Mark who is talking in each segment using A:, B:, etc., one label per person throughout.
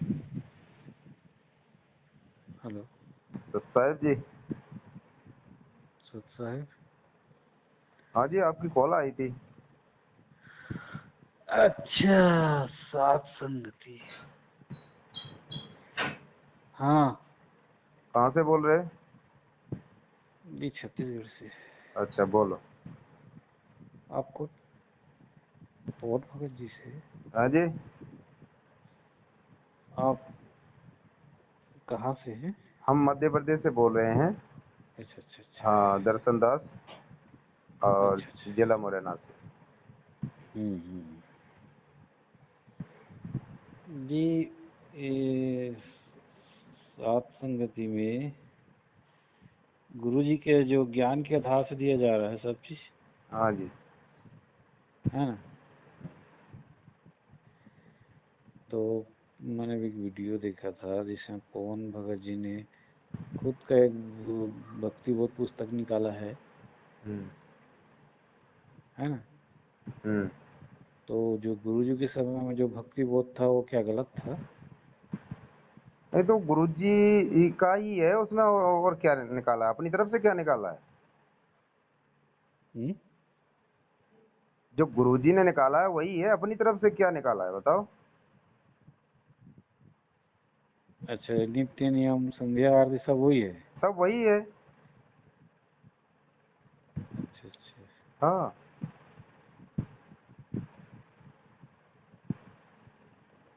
A: Hello
B: साहब जी।
A: सुध साहब।
B: हाँ जी, आपकी कॉल आई थी।
A: अच्छा, सात संगति। हाँ
B: कहाँ से बोल रहे हैं?
A: जी, छत्तीसगढ़ से।
B: अच्छा, बोलो।
A: आपको पवन भगत जी से।
B: हाँ जी।
A: आप कहाँ से हैं?
B: हम मध्य प्रदेश से बोल रहे हैं।
A: अच्छा अच्छा अच्छा।
B: हाँ, दर्शन दास। और
A: अच्छा अच्छा।
B: जिला मुरैना से।
A: हम्म। जी, ये सात संगति में गुरु जी के जो ज्ञान के आधार से दिया जा रहा है सब चीज,
B: हाँ जी।
A: है ना। तो मैंने भी एक वीडियो देखा था जिसमें पवन भगत जी ने खुद का एक भक्ति बोध पुस्तक निकाला है
B: हम्म।
A: ना।
B: हम्म।
A: तो जो गुरु जी के समय में जो भक्ति बोध था वो क्या गलत था?
B: नहीं तो गुरुजी का ही है उसमें, और क्या निकाला है? अपनी तरफ से क्या निकाला है?
A: हम्म।
B: जो गुरुजी ने निकाला है वही है, अपनी तरफ से क्या निकाला है बताओ।
A: अच्छा, नित्य नियम संध्या आरती सब वही है?
B: सब वही है।
A: अच्छा अच्छा।
B: हाँ।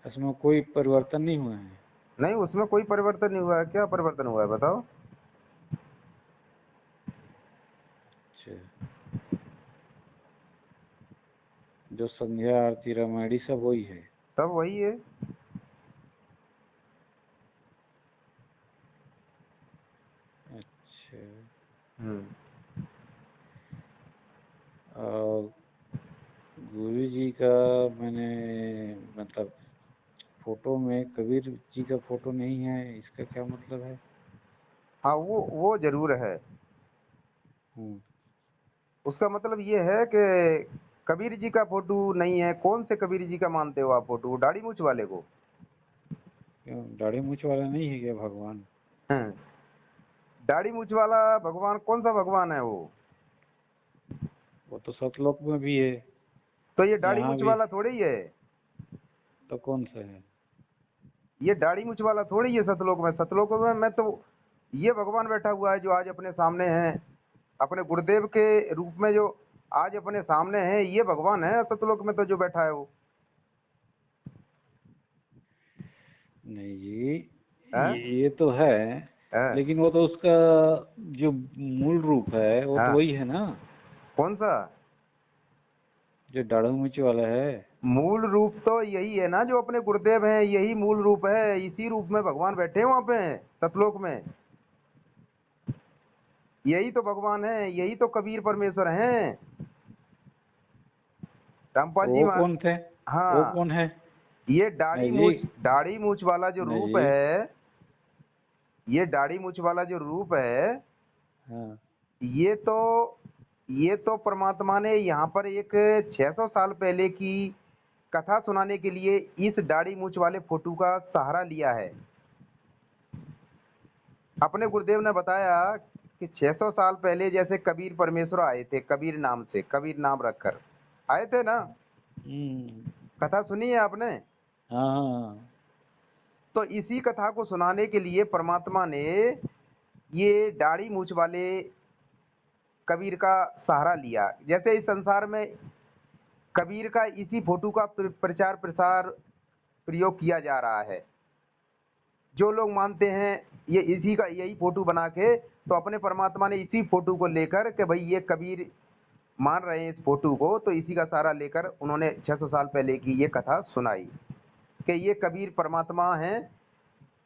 A: इसमें कोई परिवर्तन नहीं हुआ है?
B: नहीं, उसमें कोई परिवर्तन नहीं हुआ है। क्या परिवर्तन हुआ है बताओ।
A: अच्छा, जो संध्या आरती रामायणी सब वही है?
B: सब वही है।
A: अच्छा।
B: हम्म।
A: और गुरु जी का मैंने मतलब फोटो में कबीर जी का फोटो नहीं है, इसका क्या मतलब है?
B: हाँ, वो जरूर है।
A: हम्म।
B: उसका मतलब ये है कि कबीर जी का फोटो नहीं है। कौन से कबीर जी का मानते हो आप फोटो? दाढ़ी मूछ वाले को?
A: क्यों, दाढ़ी मूछ वाला नहीं है क्या भगवान?
B: हम्म। दाढ़ी मूछ वाला भगवान कौन सा भगवान है वो?
A: वो तो सतलोक में भी है,
B: तो ये दाढ़ी
A: यहाँ
B: मूछ
A: भी।
B: वाला थोड़ी ही है।
A: तो कौन सा है?
B: ये दाढ़ी मूछ वाला थोड़ी ही है सतलोक में। सतलोक में मैं तो ये भगवान बैठा हुआ है जो आज अपने सामने है, अपने गुरुदेव के रूप में जो आज अपने सामने है, ये भगवान है सतलोक में तो जो बैठा है वो।
A: नहीं जी,
B: है?
A: ये तो है,
B: है?
A: लेकिन वो तो उसका जो मूल रूप है वो तो
B: हाँ।
A: वही है ना,
B: कौन सा?
A: जो दाढ़ी मूछ वाला है।
B: मूल रूप तो यही है ना, जो अपने गुरुदेव हैं, यही मूल रूप है। इसी रूप में भगवान बैठे हैं वहां पे सतलोक में। यही तो भगवान है, यही तो कबीर परमेश्वर हैं। रामपाल
A: तो
B: जी
A: वो कौन थे? वो
B: हाँ।
A: कौन है?
B: ये
A: नहीं जी।
B: दाढ़ी मूछ वाला जो
A: नहीं
B: रूप
A: जी।
B: है, ये दाढ़ी मूछ वाला जो रूप है,
A: हाँ।
B: ये तो ये तो परमात्मा ने यहाँ पर एक 600 साल पहले की कथा सुनाने के लिए इस दाढ़ी मूछ वाले फोटो का सहारा लिया है। अपने गुरुदेव ने बताया कि 600 साल पहले जैसे कबीर परमेश्वर आए थे, कबीर नाम से, कबीर नाम रखकर आए थे ना।
A: हम्म।
B: कथा सुनी है आपने?
A: हाँ हाँ।
B: तो इसी कथा को सुनाने के लिए परमात्मा ने ये दाढ़ी मूछ वाले कबीर का सहारा लिया। जैसे इस संसार में कबीर का इसी फोटो का प्रचार प्रसार प्रयोग किया जा रहा है। जो लोग मानते हैं ये इसी का यही फोटो बना के, तो अपने परमात्मा ने इसी फोटो को लेकर कि भाई ये कबीर मान रहे हैं इस फोटो को, तो इसी का सहारा लेकर उन्होंने 600 साल पहले की ये कथा सुनाई कि ये कबीर परमात्मा हैं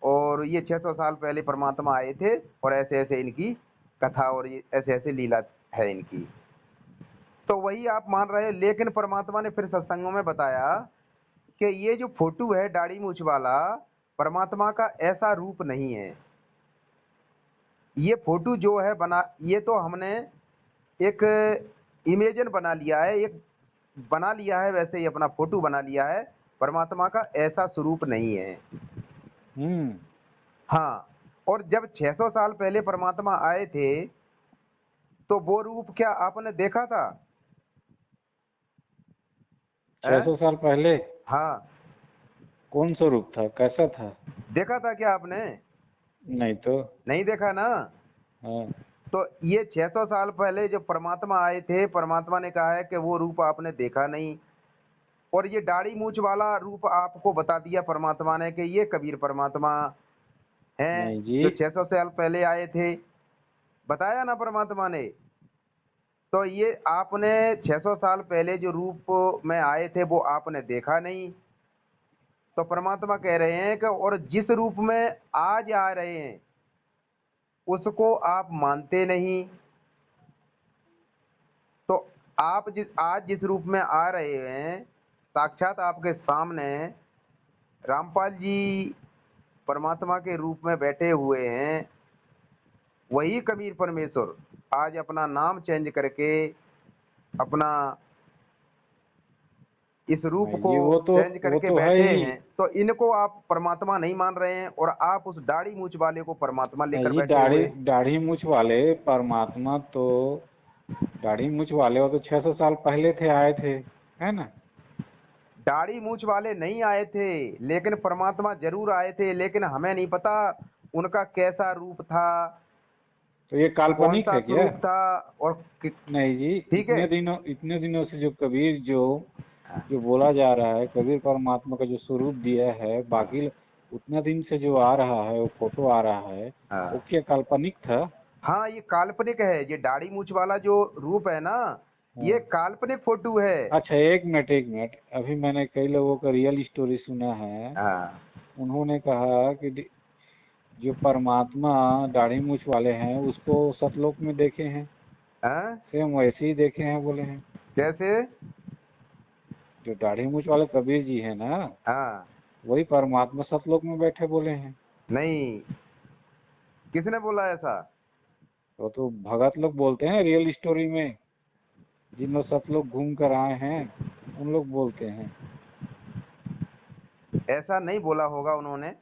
B: और ये 600 साल पहले परमात्मा आए थे और ऐसे ऐसे इनकी कथा और ये ऐसे ऐसे लीला है इनकी। तो वही आप मान रहे हैं, लेकिन परमात्मा ने फिर सत्संगों में बताया कि ये जो फोटो है दाढ़ी मूछ वाला, परमात्मा का ऐसा रूप नहीं है। ये फोटो जो है बना, ये तो हमने एक इमेजन बना लिया है, एक बना लिया है, वैसे ही अपना फोटो बना लिया है। परमात्मा का ऐसा स्वरूप नहीं है। हाँ, और जब 600 साल पहले परमात्मा आए थे तो वो रूप क्या आपने देखा था?
A: 600 साल पहले
B: हाँ,
A: कौन सा रूप था, कैसा था?
B: देखा था क्या आपने?
A: नहीं तो।
B: नहीं देखा ना।
A: हाँ।
B: तो ये 600 साल पहले जब परमात्मा आए थे, परमात्मा ने कहा है कि वो रूप आपने देखा नहीं, और ये दाढ़ी मूछ वाला रूप आपको बता दिया परमात्मा ने कि ये कबीर परमात्मा हैं
A: नहीं जी।
B: जो 600 साल पहले आए थे, बताया ना परमात्मा ने। तो ये आपने 600 साल पहले जो रूप में आए थे वो आपने देखा नहीं। तो परमात्मा कह रहे हैं कि और जिस रूप में आज आ रहे हैं उसको आप मानते नहीं। तो आप जिस रूप में आ रहे हैं, साक्षात आपके सामने रामपाल जी परमात्मा के रूप में बैठे हुए हैं, वही कबीर परमेश्वर आज अपना नाम चेंज करके अपना इस रूप
A: नहीं
B: को
A: जी,
B: चेंज
A: वो
B: करके
A: तो है
B: बैठे
A: ही।
B: हैं। तो इनको आप परमात्मा नहीं मान रहे हैं और आप उस दाढ़ी मूछ वाले को परमात्मा
A: नहीं
B: लेकर
A: जी,
B: बैठे
A: दाढ़ी
B: हुए हैं।
A: दाढ़ी मूछ वाले परमात्मा तो, दाढ़ी मूछ वाले वो तो 600 साल पहले थे, आए थे, है ना?
B: दाढ़ी मूछ वाले नहीं आए थे, लेकिन परमात्मा जरूर आए थे, लेकिन हमें नहीं पता उनका कैसा रूप था,
A: तो ये
B: कौन
A: काल्पनिक
B: सा
A: है क्या?
B: स्वरूप था। और
A: नहीं जी,
B: ठीक है।
A: इतने दिनों से जो कबीर जो बोला जा रहा है, कबीर परमात्मा का जो स्वरूप दिया है, बाकी उतना दिन से जो आ रहा है, वो फोटो आ रहा है, वो
B: हाँ,
A: क्या काल्पनिक था?
B: हाँ, ये काल्पनिक है। ये दाढ़ी मूछ वाला जो रूप है ना, ये
A: हाँ।
B: काल्पनिक फोटो है।
A: अच्छा, एक मिनट, अभी मैंने कई लोगों का रियल स्टोरी सुना है।
B: हाँ,
A: उन्होंने कहा कि जो परमात्मा दाढ़ी मूछ वाले हैं उसको सतलोक में देखे हैं,
B: हाँ?
A: सेम वैसे ही देखे हैं बोले हैं।
B: कैसे?
A: जो दाढ़ी मूछ वाले कबीर जी है ना,
B: हाँ,
A: वही परमात्मा सतलोक में बैठे बोले हैं।
B: नहीं, किसने बोला ऐसा?
A: तो भगत लोग बोलते हैं रियल स्टोरी में, जिन लोग सतलोक घूम कर आए हैं उन लोग बोलते हैं।
B: ऐसा नहीं बोला होगा उन्होंने।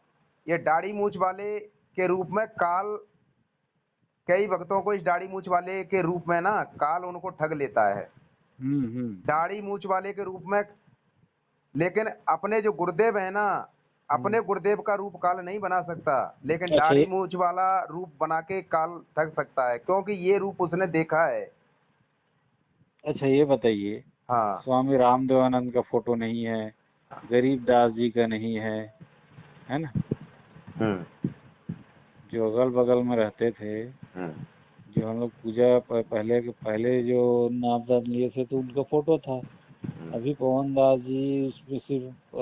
B: ये दाढ़ी मूछ वाले के रूप में काल, कई भक्तों को इस दाढ़ी मूछ वाले के रूप में ना काल उनको ठग लेता है,
A: हम्म।
B: दाढ़ी मूछ वाले के रूप में। लेकिन अपने जो गुरुदेव है ना,
A: हम्म।
B: अपने गुरुदेव का रूप काल नहीं बना सकता, लेकिन
A: अच्छा
B: दाढ़ी मूछ वाला रूप बना के काल ठग सकता है, क्योंकि ये रूप उसने देखा है।
A: अच्छा, ये बताइए,
B: हाँ।
A: स्वामी रामदेवानंद का फोटो नहीं है, गरीबदास जी का नहीं है ना?
B: हम्म।
A: जो अगल बगल में रहते थे,
B: हम्म।
A: जो हम लोग पूजा पहले के पहले जो नाम दान लिए थे, तो उनका फोटो था। अभी पवन दास जी उसमें सिर्फ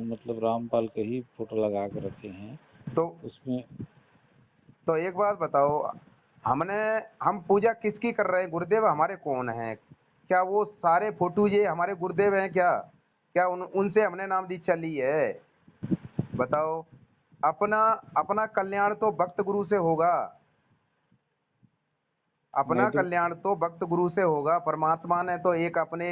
A: मतलब रामपाल का ही फोटो लगा के रखे हैं
B: तो
A: उसमें।
B: तो एक बात बताओ, हमने हम पूजा किसकी कर रहे हैं? गुरुदेव हमारे कौन हैं? क्या वो सारे फोटो ये हमारे गुरुदेव हैं क्या? क्या उनसे हमने नाम दीक्षा ली है? बताओ। अपना अपना कल्याण तो भक्त गुरु से होगा।
A: नहीं
B: अपना
A: तो।
B: कल्याण तो भक्त गुरु से होगा। परमात्मा ने तो एक अपने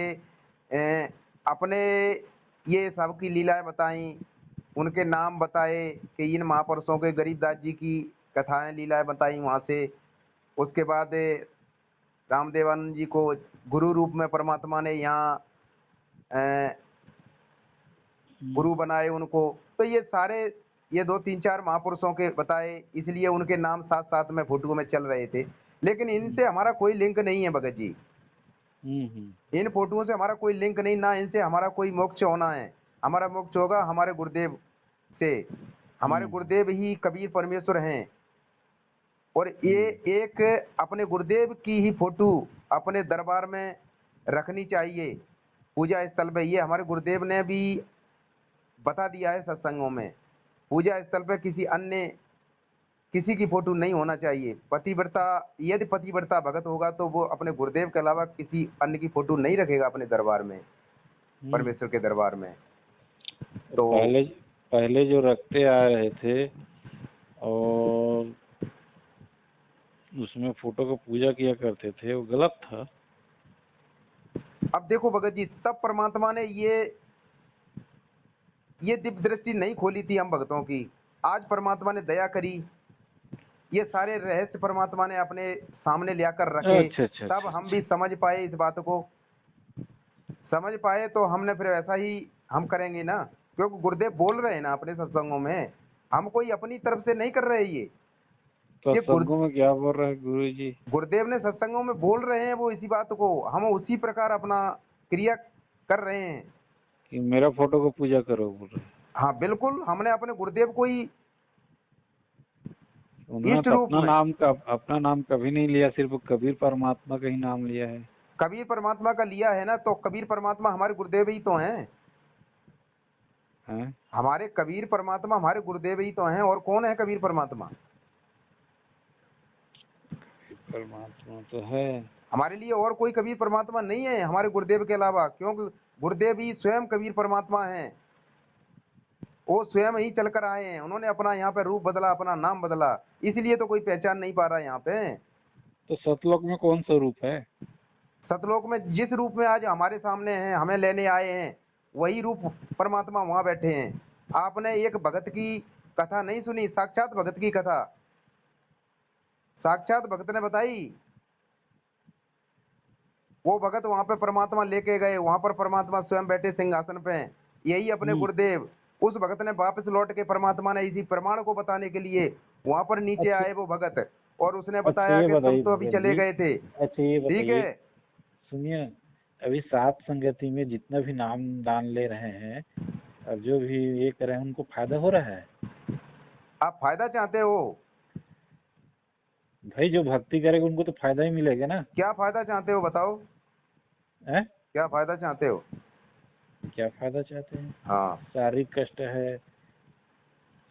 B: ये सब की लीलाएं बताई, उनके नाम बताए कि इन महापुरुषों के, गरीबदास जी की कथाएं लीलाएं बताई वहां से। उसके बाद रामदेवानंद जी को गुरु रूप में परमात्मा ने यहाँ
A: हम्म।
B: गुरु बनाए उनको। तो ये सारे, ये दो तीन चार महापुरुषों के बताए, इसलिए उनके नाम साथ साथ में फोटो में चल रहे थे। लेकिन
A: हम्म।
B: इनसे हमारा कोई लिंक नहीं है भगत जी।
A: हम्म।
B: इन फोटोओं से हमारा कोई लिंक नहीं, ना इनसे हमारा कोई मोक्ष होना है। हमारा मोक्ष होगा हमारे गुरुदेव से। हमारे
A: हम्म।
B: गुरुदेव ही कबीर परमेश्वर हैं। और ये
A: हम्म।
B: एक अपने गुरुदेव की ही फोटो अपने दरबार में रखनी चाहिए पूजा स्थल पे। ये हमारे गुरुदेव ने भी बता दिया है सत्संगों में। पूजा स्थल पे किसी की फोटो नहीं होना चाहिए। पतिव्रता, यदि पतिव्रता भगत होगा तो वो अपने गुरुदेव के अलावा किसी अन्य की फोटो नहीं रखेगा अपने दरबार में,
A: हम्म।
B: परमेश्वर के दरबार में।
A: और
B: तो
A: पहले पहले जो रखते आ रहे थे और उसमें फोटो को पूजा किया करते थे, वो गलत था।
B: अब देखो भगत जी, तब परमात्मा ने ये दिव्य दृष्टि नहीं खोली थी हम भक्तों की। आज परमात्मा ने दया करी, ये सारे रहस्य परमात्मा ने अपने सामने लाकर रखे,
A: अच्छा अच्छा
B: तब
A: अच्छा
B: हम भी समझ पाए इस बात को, समझ पाए तो हमने फिर ऐसा ही हम करेंगे ना, क्योंकि गुरुदेव बोल रहे हैं ना अपने सत्संगों में, हम कोई अपनी तरफ से नहीं कर रहे
A: तो
B: ये
A: सत्संगों में क्या बोल रहे हैं गुरु जी?
B: गुरुदेव ने सत्संगों में बोल रहे हैं वो इसी बात को, हम उसी प्रकार अपना क्रिया कर रहे हैं।
A: कि मेरा फोटो को पूजा करो बोल रहे हैं।
B: हाँ बिल्कुल, हमने अपने गुरुदेव को ही
A: उन्होंने
B: इष्ट
A: तो
B: रूप में,
A: अपना नाम कभी नहीं लिया, सिर्फ कबीर परमात्मा का ही नाम लिया है।
B: कबीर परमात्मा का लिया है ना, तो कबीर परमात्मा हमारे गुरुदेव ही तो हैं,
A: हैं?
B: हमारे कबीर परमात्मा हमारे गुरुदेव ही तो हैं, और कौन है कबीर परमात्मा?
A: परमात्मा तो है।
B: हमारे लिए और कोई कबीर परमात्मा नहीं है हमारे गुरुदेव के अलावा, क्योंकि गुरुदेव ही स्वयं कबीर परमात्मा हैं, वो स्वयं ही चलकर आए हैं, उन्होंने अपना यहाँ पे रूप बदला, अपना नाम बदला, इसलिए तो कोई पहचान नहीं पा रहा यहाँ पे।
A: तो सतलोक में कौन सा रूप है?
B: सतलोक में जिस रूप में आज हमारे सामने हैं, हमें लेने आए हैं, वही रूप परमात्मा वहां बैठे हैं। आपने एक भगत की कथा नहीं सुनी, साक्षात भगत की कथा, साक्षात भगत ने बताई, वो भगत वहां पे परमात्मा लेके गए, वहां पर परमात्मा स्वयं बैठे सिंहासन पे, यही अपने गुरुदेव, उस भगत ने वापस लौट के, परमात्मा ने इसी प्रमाण को बताने के लिए वहां पर नीचे
A: अच्छा
B: आए वो भगत, और उसने
A: अच्छा,
B: बताया
A: ये
B: कि तुम
A: बताइए
B: तो अभी
A: भगत
B: चले
A: जी।
B: गए थे,
A: अच्छा ये
B: ठीक
A: बताइए,
B: है।
A: सुनिए, अभी सात संगति में जितना भी नाम दान ले रहे हैं और जो भी ये कर रहे हैं, उनको फायदा हो रहा है?
B: आप फायदा चाहते हो?
A: भाई जो भक्ति करेगा उनको तो फायदा ही मिलेगा ना।
B: क्या फायदा चाहते हो बताओ,
A: है?
B: क्या फायदा चाहते हो?
A: क्या फायदा चाहते हैं?
B: हाँ,
A: शारीरिक कष्ट है,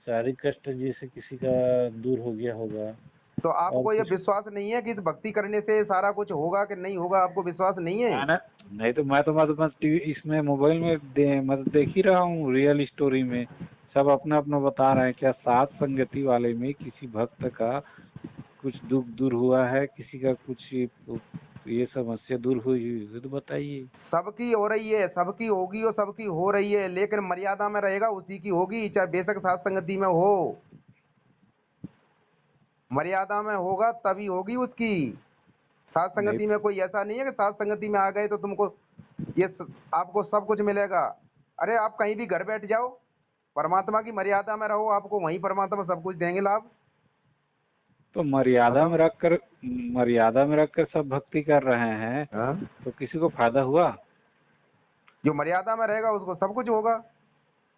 A: शारीरिक कष्ट जैसे किसी का दूर हो गया होगा,
B: तो
A: और
B: आपको ये
A: कुछ।
B: विश्वास नहीं है कि इस भक्ति करने से सारा कुछ होगा कि नहीं होगा? आपको विश्वास नहीं है?
A: ना ना, नहीं तो मैं बस टीवी इसमें मोबाइल में मैं तो देख ही रहा हूँ, रियल स्टोरी में सब अपना अपना बता रहे हैं। क्या सात संगति वाले में किसी भक्त का कुछ दुख दूर हुआ है, किसी का कुछ ये समस्या दूर हुई है तो बताइए।
B: सबकी हो रही है, सबकी होगी और सबकी हो रही है, लेकिन मर्यादा में रहेगा उसी की होगी, चाहे बेशक सात संगति में हो, मर्यादा में होगा तभी होगी उसकी। सात
A: नहीं
B: संगति में कोई ऐसा नहीं है कि सात संगति में आ गए तो तुमको आपको सब कुछ मिलेगा। अरे आप कहीं भी घर बैठ जाओ, परमात्मा की मर्यादा में रहो, आपको वहीं परमात्मा सब कुछ देंगे लाभ।
A: तो मर्यादा
B: बताओ।
A: में रखकर सब भक्ति कर रहे हैं,
B: हाँ?
A: तो किसी को फायदा हुआ?
B: जो मर्यादा में रहेगा उसको सब कुछ होगा,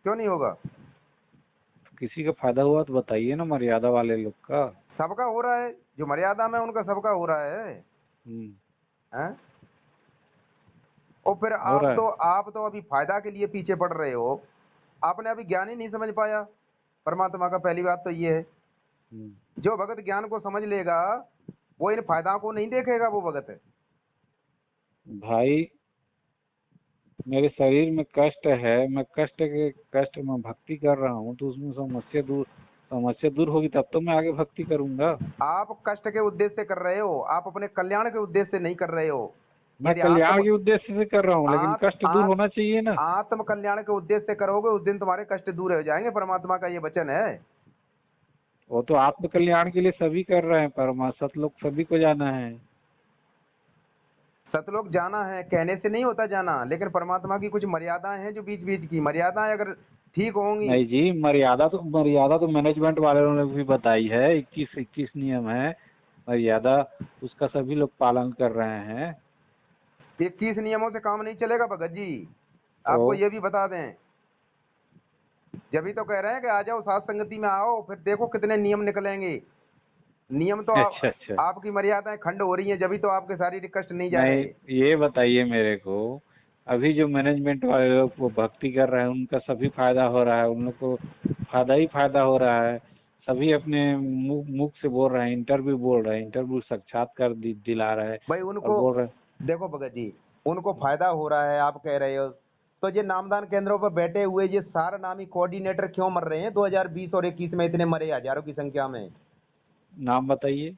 B: क्यों नहीं होगा?
A: तो किसी का फायदा हुआ तो बताइए ना, मर्यादा वाले लोग का।
B: सबका हो रहा है, जो मर्यादा में उनका सबका हो रहा है। हैं? और फिर
A: हो रहा है।
B: आप तो अभी फायदा के लिए पीछे पड़ रहे हो, आपने अभी ज्ञान ही नहीं समझ पाया परमात्मा का। पहली बात तो ये है, जो भगत ज्ञान को समझ लेगा वो इन फायदा को नहीं देखेगा, वो भगत।
A: भाई मेरे शरीर में कष्ट है, मैं कष्ट में भक्ति कर रहा हूँ, तो उसमें समस्या दूर होगी तब तो मैं आगे भक्ति करूंगा।
B: आप कष्ट के उद्देश्य से कर रहे हो, आप अपने कल्याण के उद्देश्य से नहीं कर रहे हो।
A: मैं
B: यदि
A: कल्याण
B: आत्म
A: के उद्देश्य से कर रहा हूँ, लेकिन कष्ट दूर होना चाहिए ना।
B: आत्म कल्याण के उद्देश्य से करोगे उस दिन तुम्हारे कष्ट दूर हो जाएंगे, परमात्मा का ये वचन है।
A: वो तो आत्म कल्याण के लिए सभी कर रहे हैं, सतलोक सभी को जाना है।
B: सतलोक जाना है कहने से नहीं होता जाना, लेकिन परमात्मा की कुछ मर्यादाएं हैं, जो बीच बीच की मर्यादाएं अगर ठीक होंगी।
A: नहीं जी, मर्यादा तो मैनेजमेंट वालों ने भी बताई है, 21 नियम है मर्यादा, उसका सभी लोग पालन कर रहे हैं।
B: 21 नियमों से काम नहीं चलेगा भगत जी,
A: तो
B: आपको ये भी बता दें। जब तो कह रहे हैं कि आ जाओ सात संगति में आओ, फिर देखो कितने नियम निकलेंगे। नियम तो
A: अच्छा अच्छा,
B: आपकी मर्यादाएं खंड हो रही हैं, जब तो आपके शारीरिक कष्ट नहीं जा
A: नहीं
B: रहे।
A: ये बताइए मेरे को, अभी जो मैनेजमेंट वाले लोग वो भक्ति कर रहे हैं, उनका सभी फायदा हो रहा है, उन लोग को फायदा ही फायदा हो रहा है। सभी अपने मुख से बोल रहे हैं, इंटरव्यू साक्षात्कार दिला रहे हैं
B: भाई
A: और
B: उनको
A: बोल रहे हैं।
B: देखो भगत जी, उनको फायदा हो रहा है आप कह रहे हो, तो ये नामदान केंद्रों पर बैठे हुए ये सारा नामी कोऑर्डिनेटर क्यों मर रहे हैं? 2020 और 21 में इतने मरे हजारों की संख्या में।
A: नाम बताइए,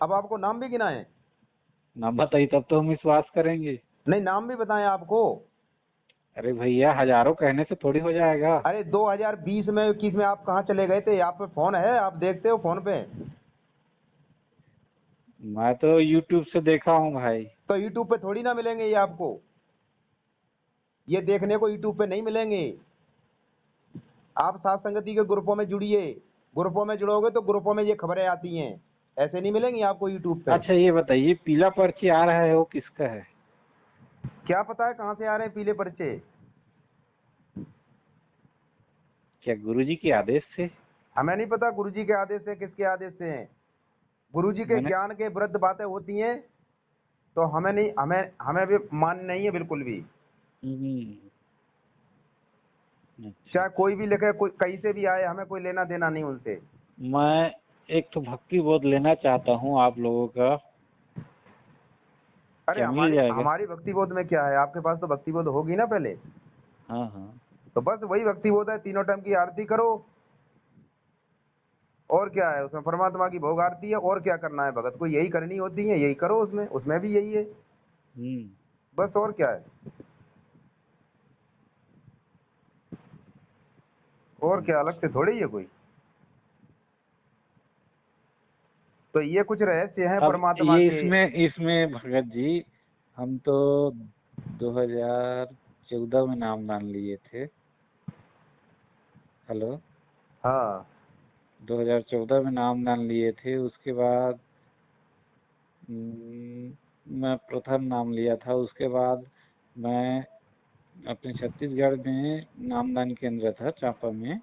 B: अब आपको नाम भी गिनाए?
A: नाम बताइए तब तो हम विश्वास करेंगे।
B: नहीं, नाम भी बताएं आपको।
A: अरे भैया, हजारों कहने से थोड़ी हो जाएगा।
B: अरे 2020 में 21 में आप कहाँ चले गए थे? आप पे फोन है, आप देखते हो फोन पे?
A: मैं तो यूट्यूब से देखा हूँ भाई।
B: तो यूट्यूब पे थोड़ी ना मिलेंगे ये आपको, ये देखने को यूट्यूब पे नहीं मिलेंगे। आप साथ संगति के ग्रुपों में जुड़िए, ग्रुपों में जुड़ोगे तो ग्रुपों में ये खबरें आती हैं, ऐसे नहीं मिलेंगी आपको यूट्यूब पे।
A: अच्छा ये बताइए, पीला पर्ची आ रहा है वो किसका है?
B: क्या पता है कहाँ से आ रहे हैं पीले पर्चे?
A: क्या गुरुजी के आदेश से?
B: हमें नहीं पता गुरुजी के आदेश से, किसके आदेश से हैं। गुरुजी के
A: मैंने
B: ज्ञान के विरुद्ध बातें होती हैं तो हमें नहीं, हमें हमें भी मान नहीं है बिल्कुल भी।
A: हम्म, अच्छा
B: चाहे कोई
A: अच्छा।
B: भी लिखे, कोई कहीं से भी आए, हमें कोई लेना देना नहीं उनसे।
A: मैं एक तो भक्ति बोध लेना चाहता हूँ आप लोगों का।
B: अरे
A: क्या मिल
B: हमारी
A: जाएगा?
B: हमारी भक्ति बोध में क्या है? आपके पास तो भक्ति बोध होगी ना पहले।
A: हाँ हाँ।
B: तो बस वही भक्ति बोध है, तीनों टाइम की आरती करो। और क्या है उसमें? परमात्मा की भोग आरती है, और क्या करना है? भगत को यही करनी होती है, यही करो। उसमें उसमें भी यही है,
A: हम्म।
B: बस और क्या है? और क्या, अलग से थोड़ी है कोई। तो ये कुछ रहस्य हैं
A: अब
B: परमात्मा
A: ये
B: के।
A: इसमें इसमें भगत जी, हम तो 2014 में नाम दान लिए थे। हेलो।
B: हाँ
A: 2014 में नाम दान लिए थे, उसके बाद मैं प्रथम नाम लिया था। उसके बाद मैं अपने छत्तीसगढ़ में नामदान केंद्र था चांपा में,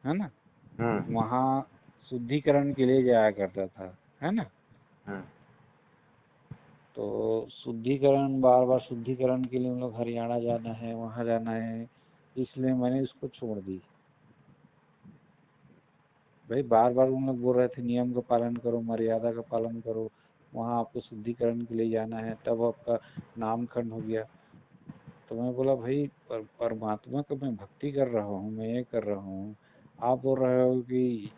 A: है ना,
B: हम्म
A: वहाँ शुद्धिकरण के लिए जाया करता था, है ना।
B: हम्म
A: तो शुद्धिकरण, बार बार शुद्धिकरण के लिए हम लोग हरियाणा जाना है, वहाँ जाना है, इसलिए मैंने इसको छोड़ दी। भाई बार बार उन लोग बोल रहे थे नियम का पालन करो, मर्यादा का पालन करो, वहाँ आपको शुद्धिकरण के लिए जाना है, तब आपका नामकरण हो गया। तो मैं बोला भाई, परमात्मा का मैं भक्ति कर रहा हूँ, मैं ये कर रहा हूँ, आप बोल रहे हो कि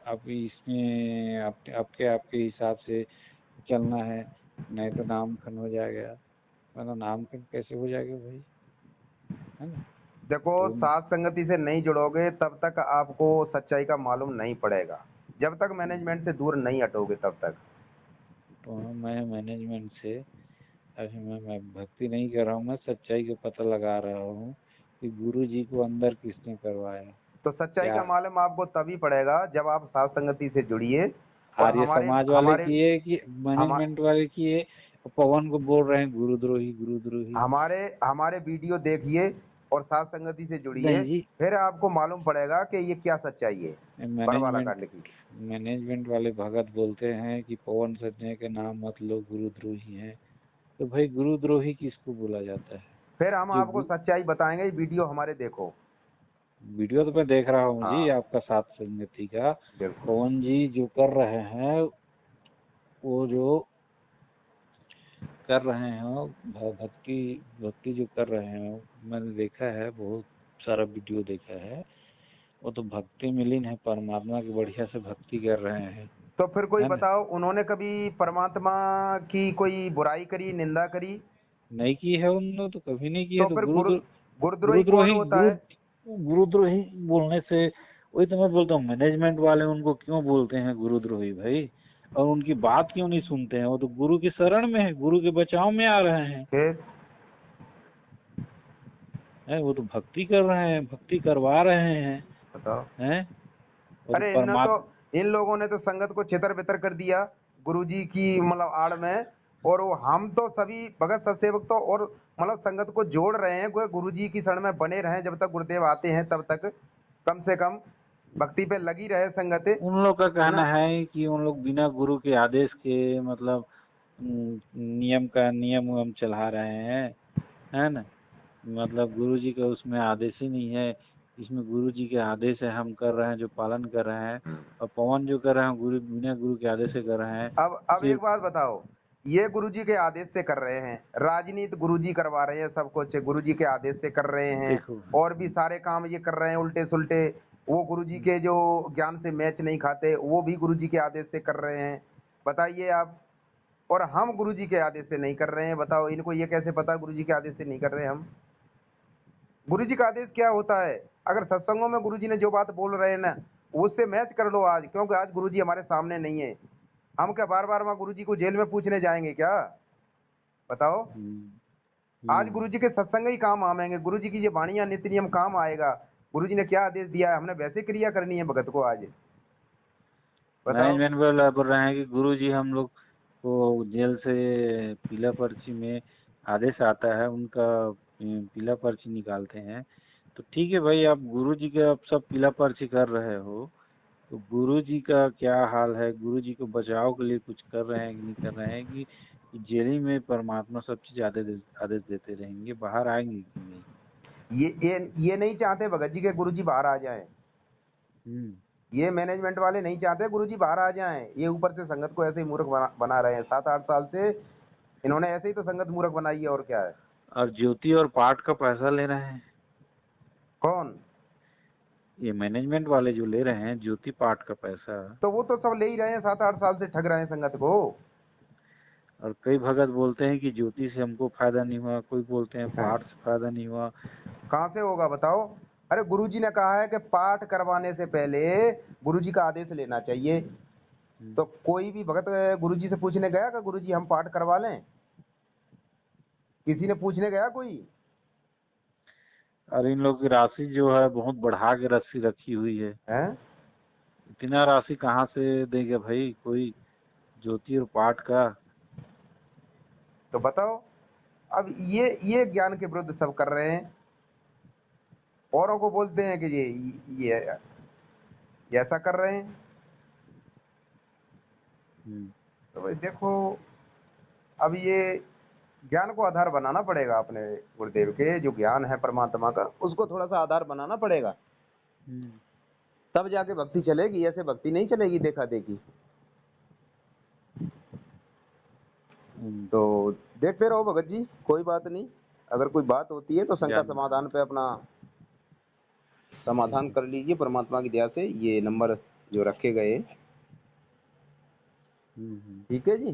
A: आप इसमें आपके आपके हिसाब से चलना है, नहीं तो नामकरण हो जाएगा। मतलब नामकरण कैसे हो जाएगा भाई, है ना।
B: देखो,
A: तो
B: साथ संगति से नहीं जुड़ोगे तब तक आपको सच्चाई का मालूम नहीं पड़ेगा, जब तक मैनेजमेंट से दूर नहीं हटोगे तब तक।
A: मैं मैनेजमेंट से, अभी मैं भक्ति नहीं कर रहा हूँ, मैं सच्चाई का पता लगा रहा हूँ कि गुरु जी को अंदर किसने करवाया।
B: तो सच्चाई
A: क्या
B: का मालूम आपको तभी पड़ेगा जब आप साथ संगति से जुड़िए। और
A: आर्य
B: हमारे
A: समाज वाले
B: हमारे
A: किए कि
B: हम
A: मैनेजमेंट वाले किए? पवन को बोल रहे हैं गुरुद्रोही गुरुद्रोही।
B: हमारे हमारे वीडियो देखिए और साथ संगति से जुड़िए,
A: नहीं जी,
B: फिर आपको मालूम पड़ेगा कि ये क्या सच्चाई है बरवाला
A: मैनेजमेंट
B: कांड की।
A: मैनेजमेंट वाले भगत बोलते हैं कि पवन संजय के नाम मत लो, गुरुद्रोही हैं। तो भाई गुरुद्रोही किसको बोला जाता है?
B: फिर हम
A: जो
B: आपको सच्चाई बताएंगे, ये वीडियो हमारे देखो।
A: वीडियो तो मैं देख रहा हूँ जी,
B: हाँ
A: आपका साथ संगति का।
B: बिल्कुल।
A: पवन जी जो कर रहे हैं, वो जो कर रहे हैं, भक्ति भक्ति जो कर रहे हैं, मैंने देखा है, बहुत सारा वीडियो देखा है। वो तो भक्ति में लीन है, परमात्मा की बढ़िया से भक्ति कर रहे हैं,
B: तो फिर कोई
A: है ना।
B: बताओ, उन्होंने कभी परमात्मा की कोई बुराई करी, निंदा करी?
A: नहीं की है उन्होंने, तो कभी नहीं की है।
B: तो
A: तो
B: फिर गुरुद्रोही कौन
A: गुरुद्रोही
B: होता है?
A: गुरुद्रोही बोलने से, वही तो मैं बोलता हूँ, मैनेजमेंट वाले उनको क्यों बोलते हैं गुरुद्रोही भाई, और उनकी बात क्यों नहीं सुनते हैं? वो तो गुरु की शरण में है, गुरु के बचाव में आ रहे हैं,
B: फिर
A: है। वो तो भक्ति कर रहे हैं, भक्ति करवा रहे हैं,
B: बताओ।
A: हैं। वो तो
B: अरे इन लोगों ने तो संगत को छितर बितर कर दिया गुरुजी की मतलब आड़ में। और वो हम तो सभी भगत सत्सेवक तो और मतलब संगत को जोड़ रहे हैं, गुरुजी की शरण में बने रहें जब तक गुरुदेव आते हैं तब तक, कम से कम भक्ति पे लगी रहे संगत।
A: उन लोग का
B: है ना?
A: कहना है कि उन लोग बिना गुरु के आदेश के, मतलब नियम हम चला रहे हैं, है ना। मतलब गुरु जी का उसमें आदेश ही नहीं है, इसमें गुरु जी के आदेश है, हम कर रहे हैं, जो पालन कर रहे हैं। और पवन जो कर रहे हैं, गुरु बिना गुरु के आदेश से कर रहे हैं।
B: अब एक
A: सिर्फ
B: बात बताओ, ये गुरुजी के आदेश से कर रहे हैं, राजनीति गुरुजी करवा रहे हैं, सब कुछ गुरुजी के आदेश से कर रहे हैं,
A: देखो,
B: और भी सारे काम ये कर रहे हैं उल्टे सुल्टे। वो गुरुजी के जो ज्ञान से मैच नहीं खाते, वो भी गुरुजी के आदेश से कर रहे हैं। बताइए आप। और हम गुरुजी के आदेश से नहीं कर रहे हैं, बताओ इनको ये कैसे पता गुरुजी के आदेश से नहीं कर रहे हैं हम? गुरुजी का आदेश क्या होता है? अगर सत्संगों में गुरुजी ने जो बात बोल रहे हैं ना, उससे मैच कर लो आज, क्योंकि आज गुरुजी हमारे सामने नहीं है। हम क्या बार बार वहाँ गुरुजी को जेल में पूछने जाएंगे क्या? बताओ। आज गुरुजी के सत्संग ही काम आएंगे, गुरुजी की ये वाणियां नित्य नियम काम आएगा। गुरुजी ने क्या आदेश दिया है, हमने वैसे क्रिया करनी है भगत को आज। बताओ।
A: मैनेजमेंट वाला बोल रहे हैं कि गुरुजी हम लोग को जेल से पीला पर्ची में आदेश आता है, उनका पीला पर्ची निकालते हैं। तो ठीक है भाई, आप गुरुजी का आप सब पीला पर्ची कर रहे हो, तो गुरुजी का क्या हाल है? गुरुजी को बचाव के लिए कुछ कर रहे हैं कि नहीं कर रहे हैं कि जेल ही में परमात्मा सब चीज आदेश देते रहेंगे, बाहर आएंगे कि नहीं?
B: ये नहीं चाहते भगत जी के गुरुजी बाहर आ जाएं। ये मैनेजमेंट वाले नहीं चाहते गुरुजी बाहर आ जाएं। ये ऊपर से संगत को ऐसे ही मूर्ख बना रहे हैं। 7-8 साल से इन्होंने ऐसे ही तो संगत मूर्ख बनाई है, और क्या है।
A: और ज्योति और पाठ का पैसा ले रहे हैं।
B: कौन?
A: ये मैनेजमेंट वाले जो ले रहे हैं ज्योति पाठ का पैसा।
B: तो वो तो सब ले ही रहे हैं, 7-8 साल से ठग रहे हैं संगत को।
A: और कई भगत बोलते हैं कि ज्योति से हमको फायदा नहीं हुआ, कोई बोलते हैं पाठ से फायदा नहीं हुआ।
B: कहाँ से होगा बताओ? अरे गुरुजी ने कहा है कि पाठ करवाने से पहले गुरुजी का आदेश लेना चाहिए। तो कोई भी भगत गुरुजी से पूछने गया कि गुरुजी हम पाठ करवा लें? किसी ने पूछने गया कोई?
A: और इन लोग की राशि जो है बहुत बढ़ा के रस्सी रखी हुई है। इतना राशि कहाँ से देंगे भाई कोई ज्योति और पाठ का?
B: तो बताओ। अब ये ज्ञान के विरुद्ध सब कर रहे हैं। औरों को बोलते हैं कि ये ऐसा कर रहे हैं। तो भाई देखो, अब ये ज्ञान को आधार बनाना पड़ेगा। अपने गुरुदेव के जो ज्ञान है परमात्मा का, उसको थोड़ा सा आधार बनाना पड़ेगा, तब जाके भक्ति चलेगी। ऐसे भक्ति नहीं चलेगी देखा देखी। तो देखते रहो भगत जी, कोई बात नहीं। अगर कोई बात होती है तो शंका समाधान पे अपना समाधान कर लीजिए परमात्मा की दया से। ये नंबर जो रखे गए, ठीक है जी।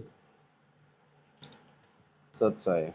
B: सत्साय।